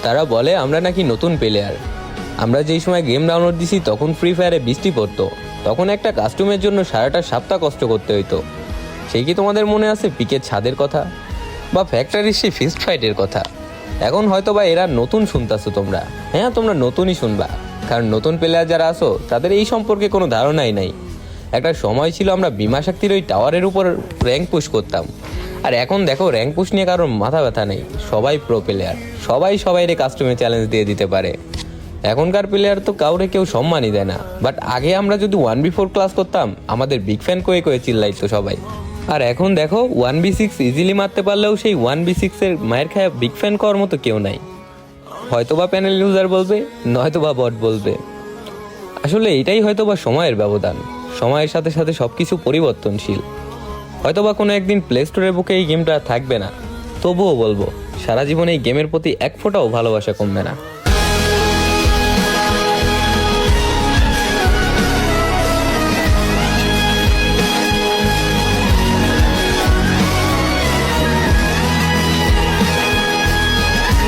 তারা বলে আমরা নাকি নতুন প্লেয়ার। আমরা যেই সময় গেম ডাউনলোড দিছি তখন ফ্রি ফায়ারে বৃষ্টি পড়তো, তখন একটা কাস্টমের জন্য সারাটা সপ্তাহ কষ্ট করতে হইতো। সেই কি তোমাদের মনে আছে পিকের ছাদের কথা, বা ফ্যাক্টরির সেই ফিস্ট ফাইটের কথা? এখন হয়তো বা এরা নতুন শুনতেছো তোমরা। হ্যাঁ, তোমরা নতুনই শুনবা, কারণ নতুন প্লেয়ার যারা আসো তাদের এই সম্পর্কে কোনো ধারণাই নাই। একটা সময় ছিল আমরা বিমা শক্তির ওই টাওয়ারের উপর র্যাঙ্ক পুশ করতাম, আর এখন দেখো র্যাঙ্ক পুশ নিয়ে কারোর মাথা ব্যথা নেই। সবাই প্রো প্লেয়ার, সবাইরে কাস্টমে চ্যালেঞ্জ দিয়ে দিতে পারে। এখনকার প্লেয়ার তো কাউরে কেউ সম্মানই দেয় না। বাট আগে আমরা যদি 1v4 ক্লাস করতাম, আমাদের বিগ ফ্যান কয়ে কয়ে চিল্লাইতো সবাই। আর এখন দেখো 1v6 ইজিলি মারতে পারলেও সেই 1v6 এর মায়ের খায়া বিগ ফ্যান করার মতো কেউ নাই। হয়তোবা প্যানেল ইউজার বলবে, নয়তোবা বট বলবে। আসলে এটাই হয়তোবা সময়ের ব্যবধান। সময়ের সাথে সাথে সবকিছু পরিবর্তনশীল। হয়তোবা কোনো একদিন প্লে স্টোরের বুকে এই গেমটা থাকবে না, তবুও বলবো সারা জীবন এই গেমের প্রতি এক ফোঁটাও ভালোবাসা কমবে না।